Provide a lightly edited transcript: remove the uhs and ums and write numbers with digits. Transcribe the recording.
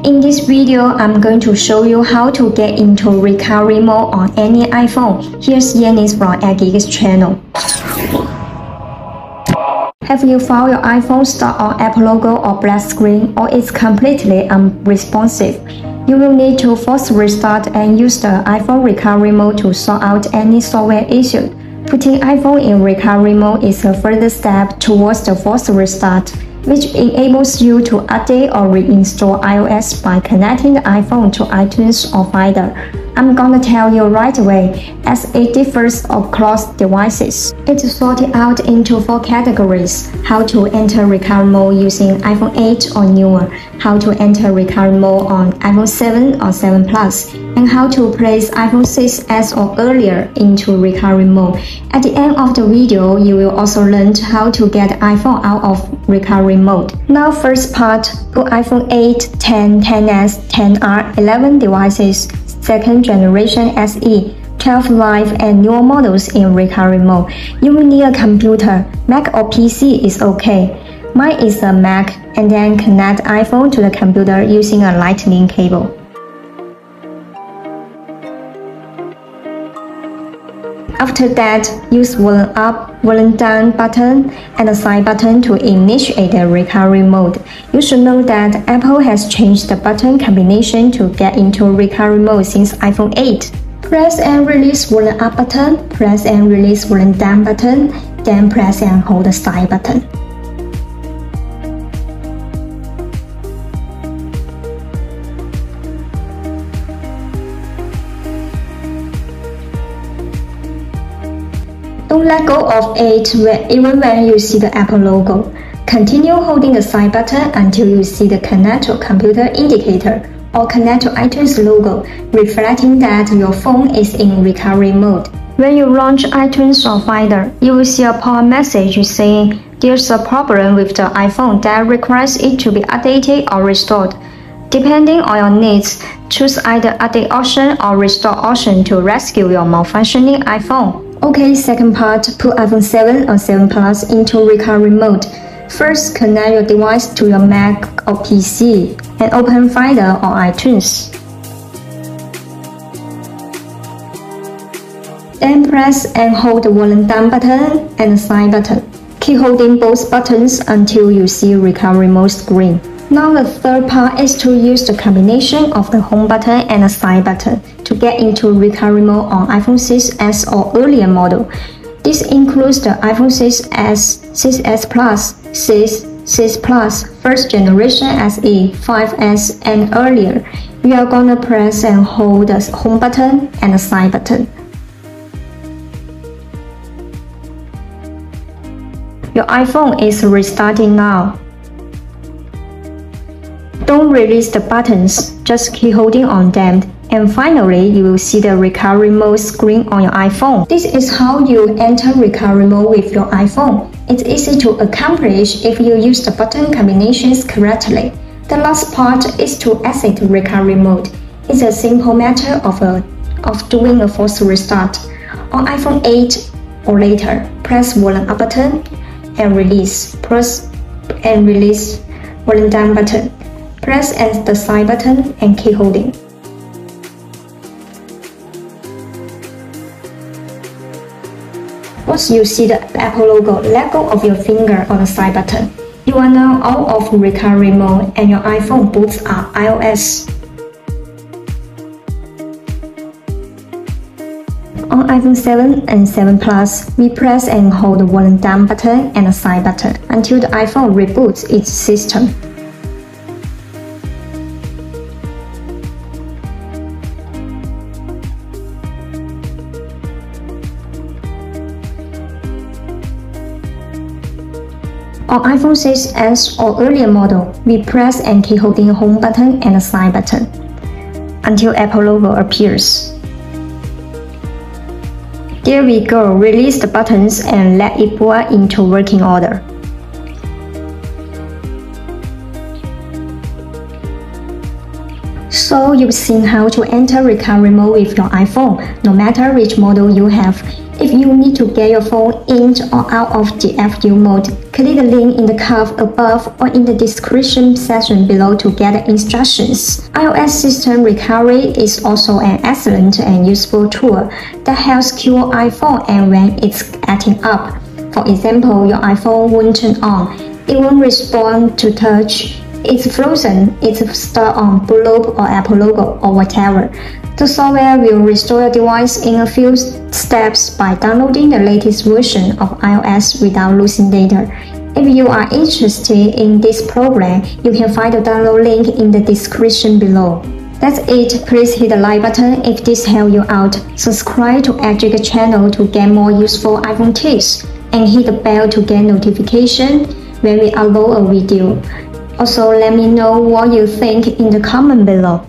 In this video, I'm going to show you how to get into recovery mode on any iPhone. Here's Yanis from AgiGeeks channel. Have you found your iPhone stuck on Apple logo or black screen, or it's completely unresponsive? You will need to force restart and use the iPhone recovery mode to sort out any software issue. Putting iPhone in recovery mode is a further step towards the forced restart, which enables you to update or reinstall iOS by connecting the iPhone to iTunes or Finder. I'm gonna tell you right away, as it differs across devices. It's sorted out into 4 categories: how to enter recovery mode using iPhone 8 or newer, how to enter recovery mode on iPhone 7 or 7 Plus, and how to place iPhone 6s or earlier into recovery mode. At the end of the video, you will also learn how to get iPhone out of recovery mode. Now first part, put iPhone 8, 10, 10s, 10R, 11 devices, second generation SE, 12 Live and newer models in recovery mode. You will need a computer, Mac or PC is okay. Mine is a Mac, and then connect iPhone to the computer using a lightning cable. After that, use volume up, volume down button and the side button to initiate the recovery mode. You should know that Apple has changed the button combination to get into recovery mode since iPhone 8. Press and release volume up button, press and release volume down button, then press and hold the side button. Don't let go of it even when you see the Apple logo. Continue holding the side button until you see the Connect to Computer indicator or Connect to iTunes logo, reflecting that your phone is in recovery mode. When you launch iTunes or Finder, you will see a pop-up message saying there's a problem with the iPhone that requires it to be updated or restored. Depending on your needs, choose either update option or restore option to rescue your malfunctioning iPhone. Okay, second part, put iPhone 7 or 7 Plus into recovery mode. First, connect your device to your Mac or PC and open Finder or iTunes. Then press and hold the volume down button and the side button. Keep holding both buttons until you see recovery mode screen. Now the third part is to use the combination of the home button and the side button to get into recovery mode on iPhone 6s or earlier model. This includes the iPhone 6s, 6s Plus, 6 Plus, first generation SE, 5s and earlier. We are gonna press and hold the home button and the side button. Your iPhone is restarting now. Don't release the buttons, just keep holding on them. And finally, you will see the recovery mode screen on your iPhone. This is how you enter recovery mode with your iPhone. It's easy to accomplish if you use the button combinations correctly. The last part is to exit recovery mode. It's a simple matter of doing a forced restart. On iPhone 8 or later, press volume up button and release. Press and release volume down button. Press and the side button and keep holding. Once you see the Apple logo, let go of your finger on the side button. You are now out of recovery mode and your iPhone boots up iOS. On iPhone 7 and 7 Plus, we press and hold the volume down button and the side button until the iPhone reboots its system. On iPhone 6s or earlier model, we press and keep holding the home button and the side button until Apple logo appears. There we go, release the buttons and let it boot into working order. So you've seen how to enter recovery mode with your iPhone, no matter which model you have. If you need to get your phone in or out of the FU mode, click the link in the curve above or in the description section below to get the instructions. iOS System Recovery is also an excellent and useful tool that helps cure iPhone and when it's acting up. For example, your iPhone won't turn on, it won't respond to touch, it's frozen, it's stuck on Bloop or Apple logo or whatever. The software will restore your device in a few steps by downloading the latest version of iOS without losing data. If you are interested in this program, you can find the download link in the description below. That's it. Please hit the like button if this helped you out. Subscribe to Edric channel to get more useful iPhone tips, and hit the bell to get notification when we upload a video. Also, let me know what you think in the comment below.